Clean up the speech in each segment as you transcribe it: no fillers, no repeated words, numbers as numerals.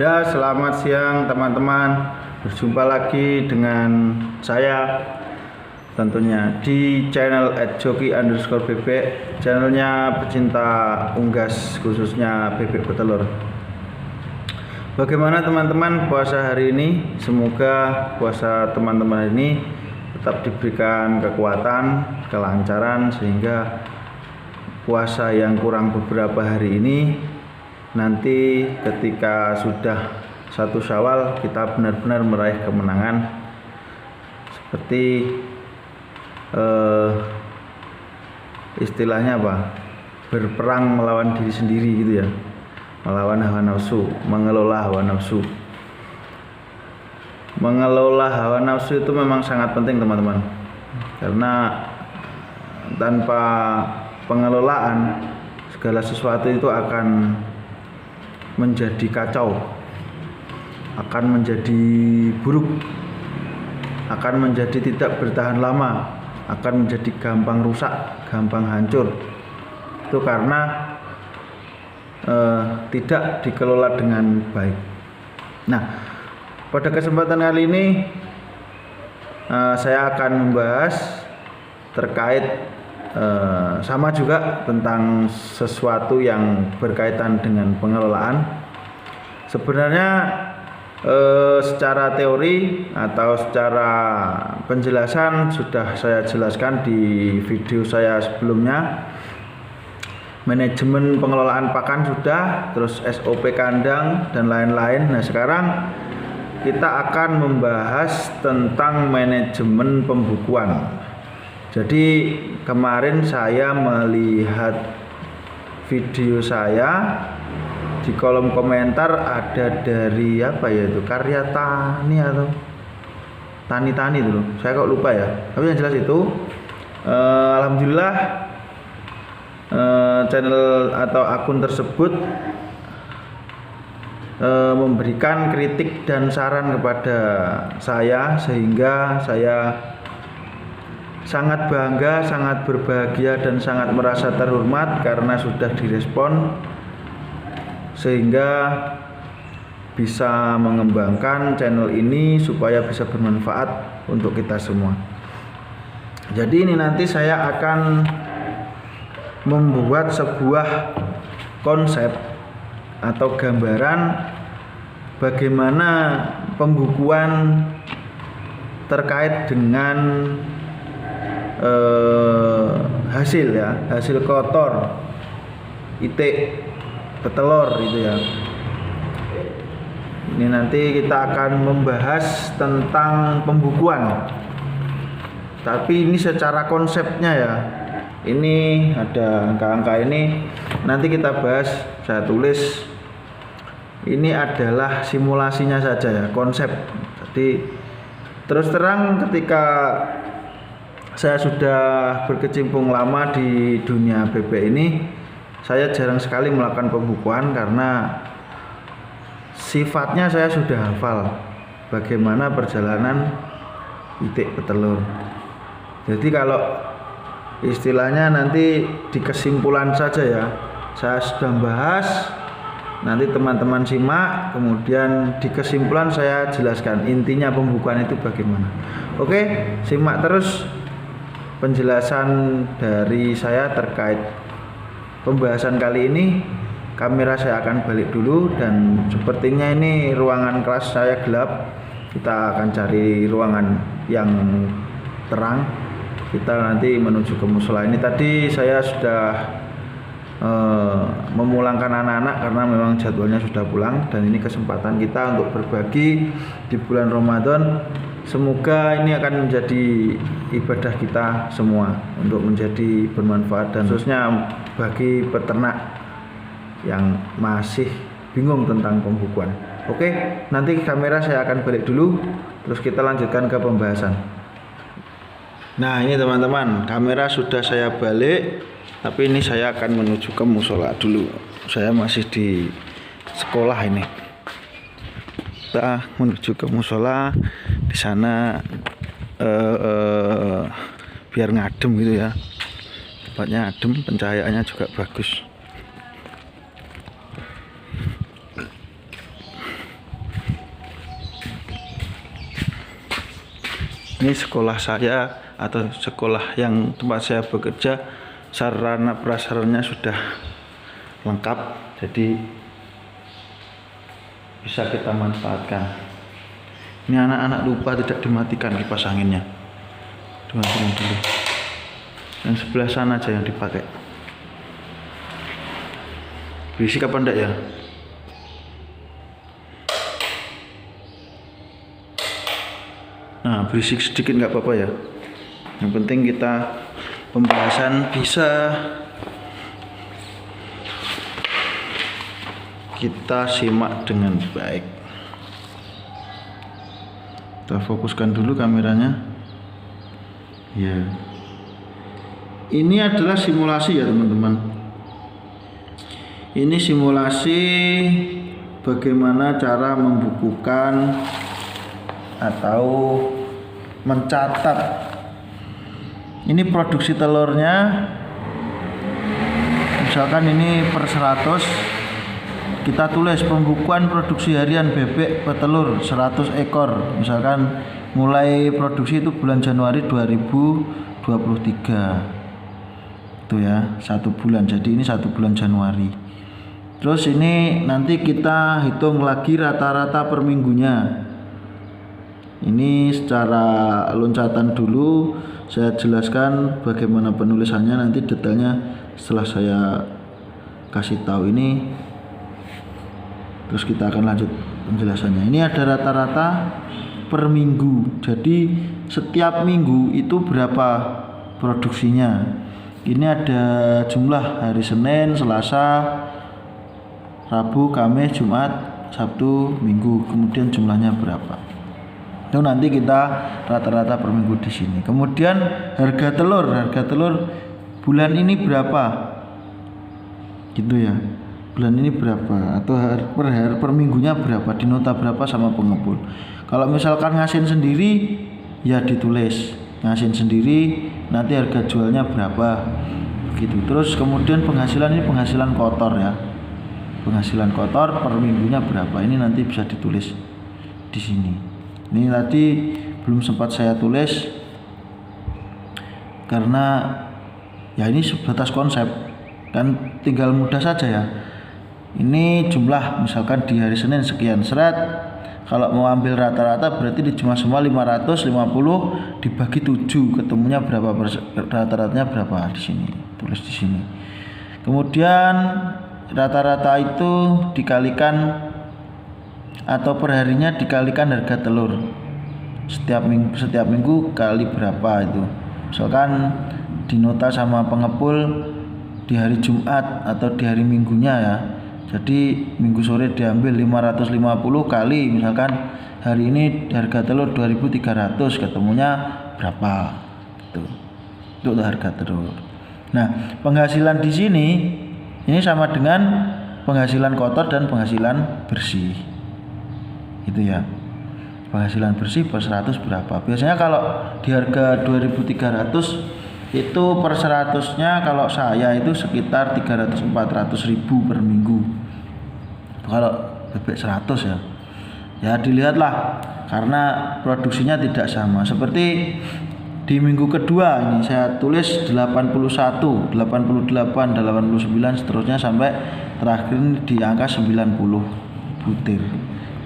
Ya, selamat siang teman-teman. Berjumpa lagi dengan saya tentunya di channel @joki_bebek, channelnya pecinta unggas khususnya bebek petelur. Bagaimana teman-teman puasa hari ini? Semoga puasa teman-teman ini tetap diberikan kekuatan, kelancaran, sehingga puasa yang kurang beberapa hari ini nanti ketika sudah 1 Syawal kita benar-benar meraih kemenangan seperti istilahnya apa? Berperang melawan diri sendiri gitu ya. Melawan hawa nafsu, mengelola hawa nafsu. Mengelola hawa nafsu itu memang sangat penting teman-teman. Karena tanpa pengelolaan segala sesuatu itu akan menjadi kacau, akan menjadi buruk, akan menjadi tidak bertahan lama, akan menjadi gampang rusak, gampang hancur. Itu karena tidak dikelola dengan baik. Nah, pada kesempatan kali ini saya akan membahas terkait sama juga tentang sesuatu yang berkaitan dengan pengelolaan. Sebenarnya secara teori atau secara penjelasan sudah saya jelaskan di video saya sebelumnya. Manajemen pengelolaan pakan sudah, terus SOP kandang dan lain-lain. Nah, sekarang kita akan membahas tentang manajemen pembukuan. Jadi kemarin saya melihat video saya, di kolom komentar ada dari apa ya itu, Karya Tani atau Tani itu loh, saya kok lupa ya, tapi yang jelas itu alhamdulillah channel atau akun tersebut memberikan kritik dan saran kepada saya, sehingga saya sangat bangga, sangat berbahagia dan sangat merasa terhormat karena sudah direspon, sehingga bisa mengembangkan channel ini supaya bisa bermanfaat untuk kita semua. Jadi ini nanti saya akan membuat sebuah konsep atau gambaran bagaimana pembukuan terkait dengan hasil ya, hasil kotor, itik, petelur itu ya. Ini nanti kita akan membahas tentang pembukuan, tapi ini secara konsepnya ya. Ini ada angka-angka, ini nanti kita bahas, saya tulis. Ini adalah simulasinya saja ya, konsep. Jadi terus terang ketika saya sudah berkecimpung lama di dunia bebek ini, saya jarang sekali melakukan pembukuan karena sifatnya saya sudah hafal bagaimana perjalanan itik petelur. Jadi kalau istilahnya nanti di kesimpulan saja ya, saya sudah bahas, nanti teman-teman simak, kemudian di kesimpulan saya jelaskan intinya pembukuan itu bagaimana. Oke, simak terus penjelasan dari saya terkait pembahasan kali ini. Kamera saya akan balik dulu, dan sepertinya ini ruangan kelas saya gelap. Kita akan cari ruangan yang terang. Kita nanti menuju ke musola. Ini tadi saya sudah memulangkan anak-anak karena memang jadwalnya sudah pulang, dan ini kesempatan kita untuk berbagi di bulan Ramadan. Semoga ini akan menjadi ibadah kita semua untuk menjadi bermanfaat, dan khususnya bagi peternak yang masih bingung tentang pembukuan. Oke, nanti kamera saya akan balik dulu, terus kita lanjutkan ke pembahasan. Nah, ini teman-teman, kamera sudah saya balik, tapi ini saya akan menuju ke musola dulu. Saya masih di sekolah ini. Kita menuju ke musola. Di sana biar ngadem gitu ya, tempatnya adem, pencahayaannya juga bagus. Ini sekolah saya atau sekolah yang tempat saya bekerja, sarana prasarannya sudah lengkap, jadi bisa kita manfaatkan. Ini anak-anak lupa tidak dimatikan kipas anginnya, dimatikan dulu. Yang sebelah sana aja yang dipakai. Berisik apa enggak ya? Nah, berisik sedikit nggak apa-apa ya. Yang penting kita pembahasan bisa kita simak dengan baik. Kita fokuskan dulu kameranya. Ya. Ini adalah simulasi ya teman-teman. Ini simulasi bagaimana cara membukukan atau mencatat. Ini produksi telurnya, misalkan ini per 100, kita tulis pembukuan produksi harian bebek petelur 100 ekor, misalkan mulai produksi itu bulan Januari 2023 itu ya, 1 bulan, jadi ini 1 bulan Januari. Terus ini nanti kita hitung lagi rata-rata per minggunya. Ini secara loncatan dulu, saya jelaskan bagaimana penulisannya, nanti detailnya setelah saya kasih tahu ini. Terus kita akan lanjut penjelasannya. Ini ada rata-rata per minggu. Jadi setiap minggu itu berapa produksinya. Ini ada jumlah hari Senin, Selasa, Rabu, Kamis, Jumat, Sabtu, Minggu. Kemudian jumlahnya berapa. Itu nanti kita rata-rata per minggu di sini. Kemudian harga telur bulan ini berapa? Gitu ya. Bulan ini berapa atau per minggunya berapa, di nota berapa sama pengepul. Kalau misalkan ngasin sendiri ya ditulis ngasin sendiri, nanti harga jualnya berapa begitu. Terus kemudian penghasilan, ini penghasilan kotor ya, penghasilan kotor per minggunya berapa, ini nanti bisa ditulis di sini. Ini tadi belum sempat saya tulis karena ya ini sebatas konsep, kan tinggal mudah saja ya. Ini jumlah misalkan di hari Senin sekian seret. Kalau mau ambil rata-rata berarti di jumlah semua 550 dibagi 7, ketemunya berapa, rata-ratanya berapa di sini. Tulis di sini. Kemudian rata-rata itu dikalikan atau perharinya dikalikan harga telur. Setiap minggu kali berapa itu. Misalkan di nota sama pengepul di hari Jumat atau di hari Minggunya ya. Jadi minggu sore diambil 550 kali, misalkan hari ini harga telur 2.300, ketemunya berapa gitu. Itu harga telur. Nah, penghasilan di sini ini sama dengan penghasilan kotor dan penghasilan bersih. Itu ya. Penghasilan bersih per 100 berapa? Biasanya kalau di harga 2.300 itu per 100-nya kalau saya itu sekitar 300-400 ribu per minggu. Kalau bebek 100 ya. Ya dilihatlah karena produksinya tidak sama. Seperti di minggu kedua ini saya tulis 81, 88, 89 seterusnya sampai terakhir di angka 90 butir.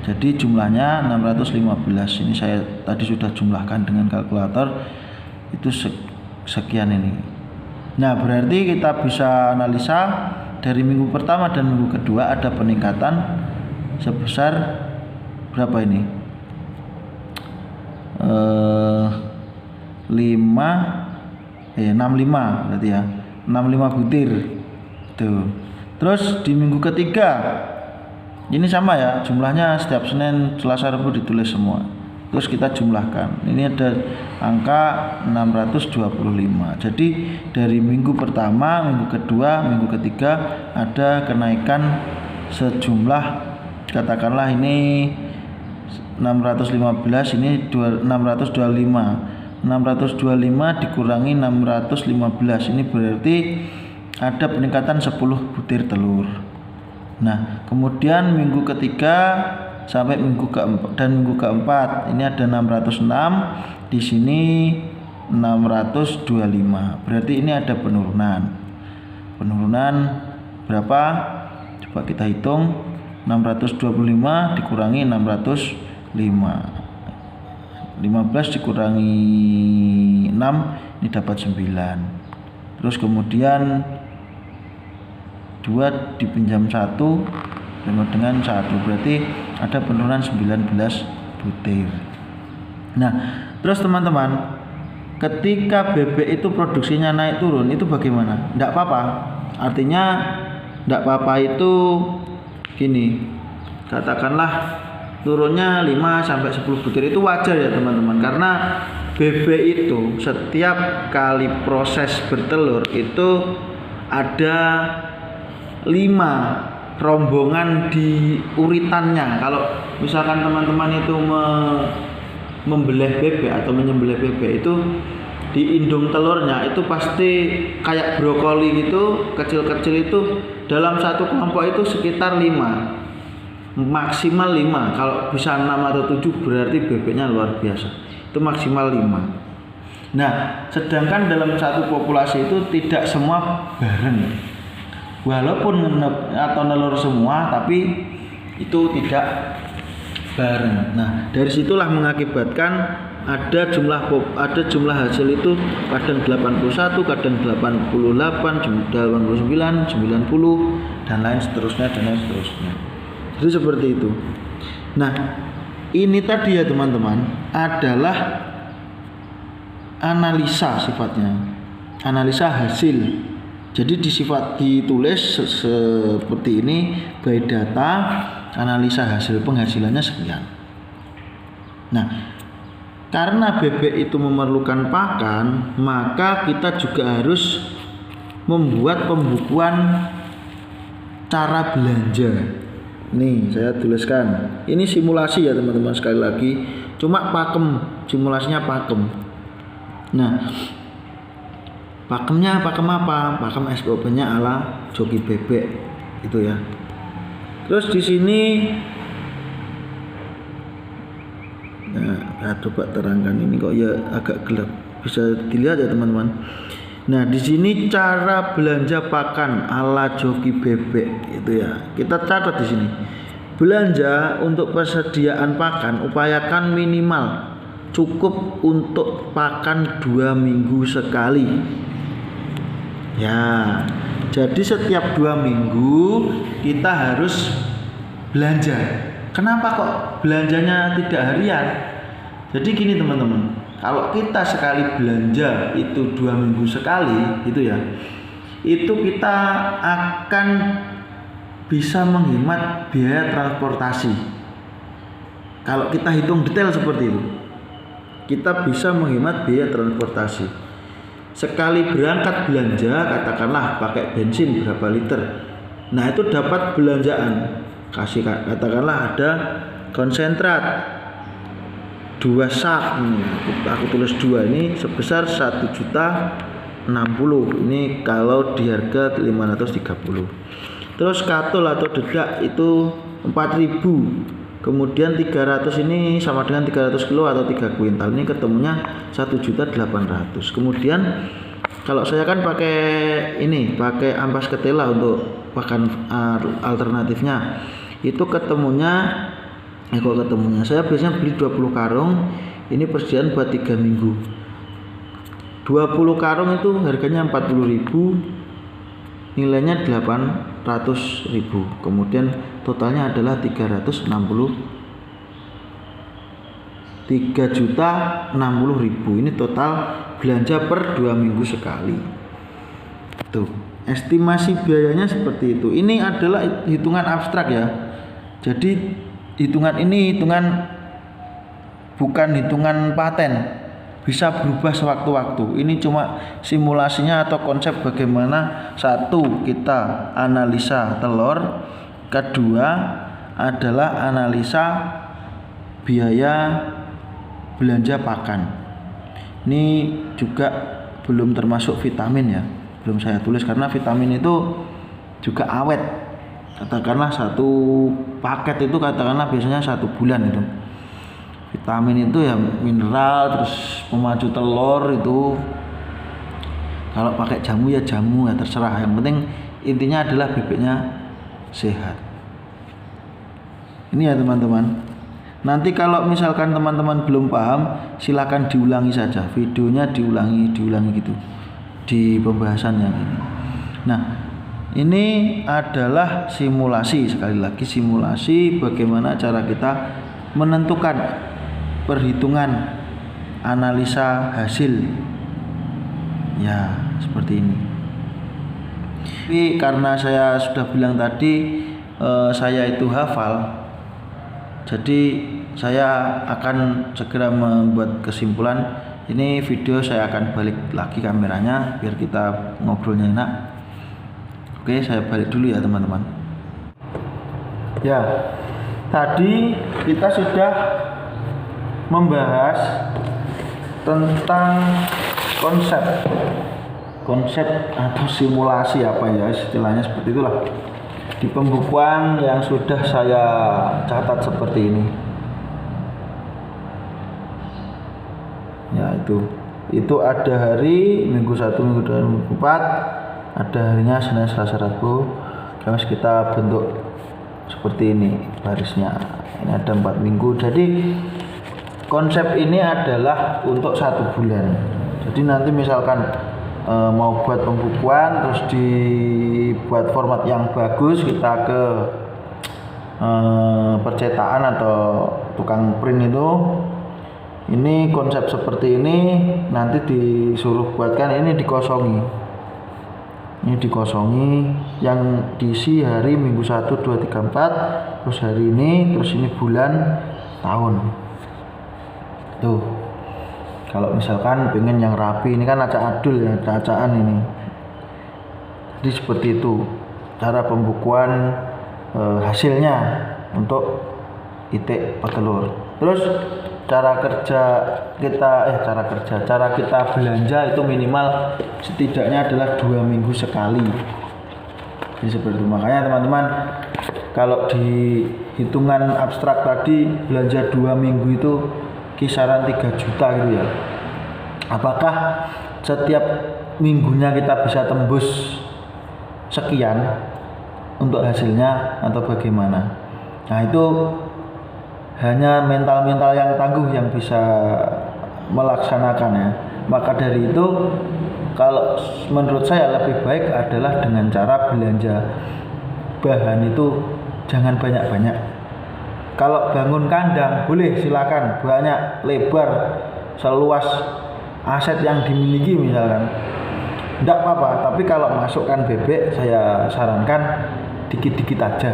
Jadi jumlahnya 615. Ini saya tadi sudah jumlahkan dengan kalkulator, itu sekian ini. Nah, berarti kita bisa analisa dari minggu pertama dan minggu kedua ada peningkatan sebesar berapa ini? 65 berarti ya. 65 butir. Tuh. Terus di minggu ketiga ini sama ya, jumlahnya setiap Senin, Selasa, Rabu ditulis semua. Terus kita jumlahkan. Ini ada angka 625. Jadi dari minggu pertama, minggu kedua, minggu ketiga ada kenaikan sejumlah, katakanlah ini 615, ini 625. 625 dikurangi 615, ini berarti ada peningkatan 10 butir telur. Nah, kemudian minggu ketiga sampai minggu keempat, dan minggu keempat ini ada 606, di sini 625. Berarti ini ada penurunan. Penurunan berapa? Coba kita hitung. 625 dikurangi 605. 15 dikurangi 6, ini dapat 9. Terus kemudian 2 dipinjam 1 sama dengan 1, berarti ada penurunan 19 butir. Nah, terus teman-teman, ketika bebek itu produksinya naik turun itu bagaimana? Tidak apa-apa. Artinya tidak apa-apa itu gini, katakanlah turunnya 5 sampai 10 butir itu wajar ya teman-teman, karena bebek itu setiap kali proses bertelur itu ada 5 rombongan di uritannya. Kalau misalkan teman-teman itu membeleh bebek atau menyembelih bebek itu di indung telurnya itu pasti kayak brokoli gitu, kecil-kecil itu dalam satu kelompok itu sekitar 5, maksimal 5. Kalau bisa 6 atau 7 berarti bebeknya luar biasa, itu maksimal 5. Nah, sedangkan dalam satu populasi itu tidak semua bareng, walaupun atau nelur semua tapi itu tidak bareng. Nah, dari situlah mengakibatkan ada jumlah hasil itu kadang 81, kadang 88, 89, 90 dan lain seterusnya. Jadi seperti itu. Nah, ini tadi ya teman-teman adalah analisa sifatnya. Analisa hasil. Jadi ditulis seperti ini, by data, analisa hasil penghasilannya sekian. Nah, karena bebek itu memerlukan pakan, maka kita juga harus membuat pembukuan cara belanja. Nih, saya tuliskan. Ini simulasi ya teman-teman, sekali lagi. Cuma pakem, simulasinya pakem. Nah, pakemnya pakem apa? Pakem SPOP-nya ala joki bebek itu ya. Terus di sini saya coba terangkan, ini kok ya agak gelap, bisa dilihat ya teman-teman. Nah, di sini cara belanja pakan ala joki bebek itu ya. Kita catat di sini. Belanja untuk persediaan pakan upayakan minimal cukup untuk pakan 2 minggu sekali. Ya, jadi setiap 2 minggu kita harus belanja. Kenapa kok belanjanya tidak harian? Jadi gini teman-teman, kalau kita sekali belanja itu 2 minggu sekali itu ya, itu kita akan bisa menghemat biaya transportasi. Kalau kita hitung detail seperti itu, kita bisa menghemat biaya transportasi. Sekali berangkat belanja, katakanlah pakai bensin berapa liter, nah itu dapat belanjaan. Katakanlah ada konsentrat 2 sak, aku tulis 2, ini sebesar 1.060.000. Ini kalau di harga 530. Terus katul atau dedak itu 4.000. Kemudian 300 ini sama dengan 300 kilo atau 3 kuintal. Ini ketemunya 1.800.000. Kemudian kalau saya kan pakai ampas ketela untuk pakan alternatifnya. Itu ketemunya saya biasanya beli 20 karung. Ini persediaan buat 3 minggu. 20 karung itu harganya 40.000, nilainya 800.000. Kemudian totalnya adalah 3.060.000. Ini total belanja per 2 minggu sekali. Tuh, estimasi biayanya seperti itu. Ini adalah hitungan abstrak ya. Jadi hitungan ini bukan hitungan paten, bisa berubah sewaktu-waktu. Ini cuma simulasinya atau konsep bagaimana satu kita analisa telur, kedua adalah analisa biaya belanja pakan. Ini juga belum termasuk vitamin ya, belum saya tulis karena vitamin itu juga awet. Katakanlah 1 paket itu katakanlah biasanya 1 bulan itu. Vitamin itu ya mineral, terus pemacu telur itu. Kalau pakai jamu ya jamu, ya terserah. Yang penting intinya adalah bebeknya sehat. Ini ya teman-teman. Nanti kalau misalkan teman-teman belum paham, silakan diulangi saja videonya, diulangi gitu di pembahasan yang ini. Nah, ini adalah simulasi, sekali lagi simulasi bagaimana cara kita menentukan perhitungan analisa hasil. Ya, seperti ini. Tapi karena saya sudah bilang tadi saya itu hafal, jadi saya akan segera membuat kesimpulan. Ini video saya akan balik lagi kameranya biar kita ngobrolnya enak. Oke, saya balik dulu ya teman-teman. Ya, tadi kita sudah membahas tentang konsep atau simulasi, apa ya istilahnya, seperti itulah, di pembukuan yang sudah saya catat seperti ini. Ya, itu ada hari Minggu 1, Minggu 2, Minggu 4, ada harinya Senin, Selasa, Rabu, Kamis. Kita bentuk seperti ini barisnya. Ini ada 4 minggu. Jadi konsep ini adalah untuk 1 bulan. Jadi nanti misalkan mau buat pembukuan terus dibuat format yang bagus, kita ke percetakan atau tukang print itu, ini konsep seperti ini, nanti disuruh buatkan ini dikosongi. Ini dikosongi, yang diisi hari Minggu 1, 2, 3, 4, terus hari ini, terus ini bulan, tahun. Tuh. Kalau misalkan pengen yang rapi, ini kan acak adul ya, acaan ini. Jadi seperti itu cara pembukuan hasilnya untuk itik petelur. Terus cara kita belanja itu minimal setidaknya adalah 2 minggu sekali. Jadi seperti itu. Makanya teman-teman, kalau di hitungan abstrak tadi belanja 2 minggu itu kisaran 3 juta gitu ya. Apakah setiap minggunya kita bisa tembus sekian untuk hasilnya atau bagaimana? Nah, itu hanya mental-mental yang tangguh yang bisa melaksanakan ya. Maka dari itu, kalau menurut saya lebih baik adalah dengan cara belanja bahan itu jangan banyak-banyak. Kalau bangun kandang boleh, silakan, banyak, lebar, seluas aset yang dimiliki misalkan, tidak apa-apa. Tapi kalau masukkan bebek, saya sarankan dikit-dikit aja.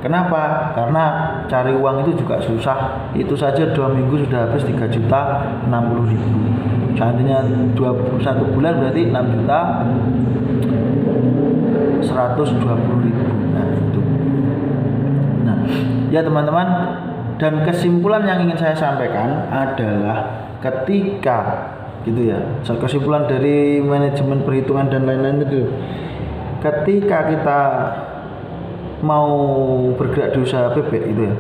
Kenapa? Karena cari uang itu juga susah. Itu saja 2 minggu sudah habis 3.060.000. Seandainya 1 bulan berarti 6.120.000. Nah, itu. Nah, ya teman-teman, dan kesimpulan yang ingin saya sampaikan adalah ketika gitu ya. Kesimpulan dari manajemen perhitungan dan lain-lain itu, ketika kita mau bergerak di usaha bebek itu ya,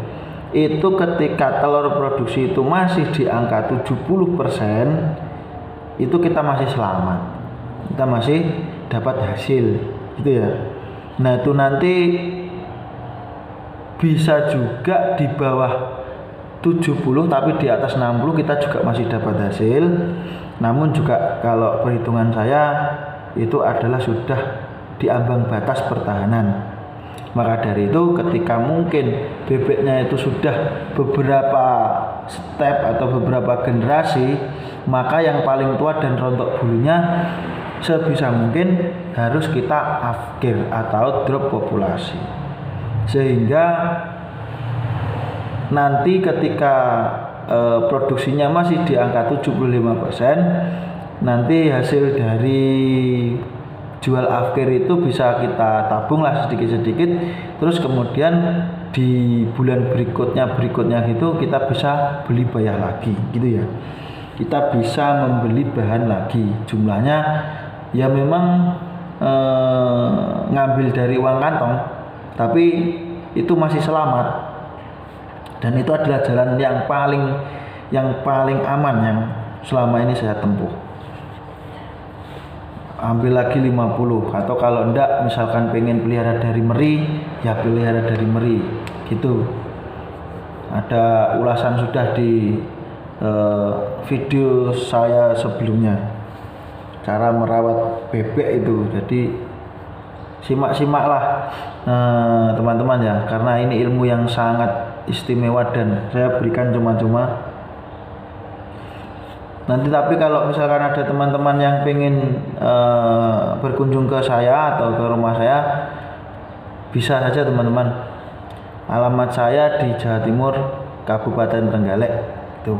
itu ketika telur produksi itu masih di angka 70%, itu kita masih selamat, kita masih dapat hasil gitu ya. Nah, itu nanti bisa juga di bawah 70 tapi di atas 60 kita juga masih dapat hasil. Namun juga kalau perhitungan saya itu adalah sudah di ambang batas pertahanan. Maka dari itu, ketika mungkin bebeknya itu sudah beberapa step atau beberapa generasi, maka yang paling tua dan rontok bulunya sebisa mungkin harus kita afkir atau drop populasi. Sehingga nanti ketika produksinya masih di angka 75%, nanti hasil dari jual afkir itu bisa kita tabung lah sedikit-sedikit, terus kemudian di bulan berikutnya gitu kita bisa beli bayar lagi gitu ya. Kita bisa membeli bahan lagi, jumlahnya ya memang ngambil dari uang kantong, tapi itu masih selamat, dan itu adalah jalan yang paling aman yang selama ini saya tempuh. Ambil lagi 50, atau kalau enggak misalkan pengen pelihara dari meri, ya pelihara dari meri gitu. Ada ulasan sudah di video saya sebelumnya, cara merawat bebek itu. Jadi simak-simaklah teman-teman ya, karena ini ilmu yang sangat istimewa dan saya berikan cuma-cuma. Nanti tapi kalau misalkan ada teman-teman yang pengen berkunjung ke saya atau ke rumah saya, bisa saja teman-teman. Alamat saya di Jawa Timur, Kabupaten Trenggalek itu.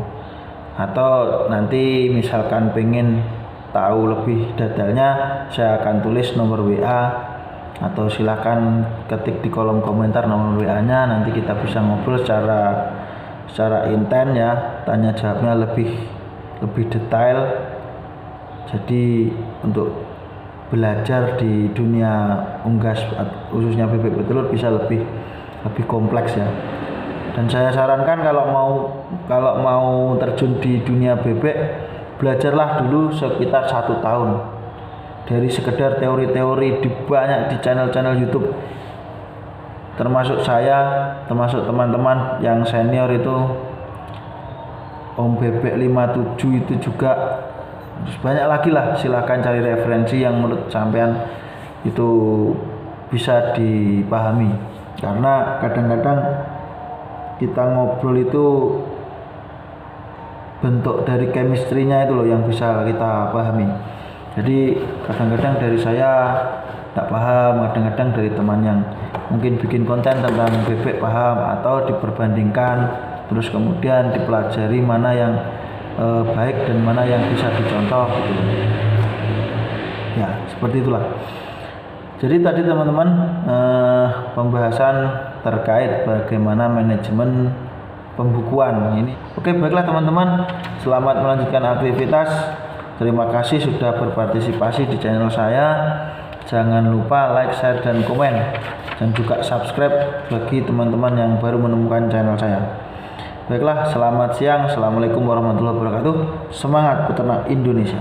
Atau nanti misalkan pengen tahu lebih detailnya, saya akan tulis nomor WA, atau silakan ketik di kolom komentar nomor WA-nya. Nanti kita bisa ngobrol secara intens ya, tanya jawabnya lebih detail. Jadi untuk belajar di dunia unggas khususnya bebek petelur bisa lebih kompleks ya. Dan saya sarankan kalau mau terjun di dunia bebek, belajarlah dulu sekitar 1 tahun. Dari sekedar teori-teori banyak di channel-channel YouTube, termasuk saya, termasuk teman-teman yang senior itu, Om Bebek 57 itu juga, banyak lagi lah. Silahkan cari referensi yang menurut sampean itu bisa dipahami, karena kadang-kadang kita ngobrol itu bentuk dari chemistry-nya itu loh yang bisa kita pahami. Jadi kadang-kadang dari saya tak paham, kadang-kadang dari teman yang mungkin bikin konten tentang bebek paham, atau diperbandingkan, terus kemudian dipelajari mana yang baik dan mana yang bisa dicontoh gitu. Ya seperti itulah. Jadi tadi teman-teman pembahasan terkait bagaimana manajemen pembukuan ini. Oke, baiklah teman-teman, selamat melanjutkan aktivitas. Terima kasih sudah berpartisipasi di channel saya. Jangan lupa like, share, dan komen, dan juga subscribe bagi teman-teman yang baru menemukan channel saya. Baiklah, selamat siang. Assalamualaikum warahmatullahi wabarakatuh. Semangat peternak Indonesia.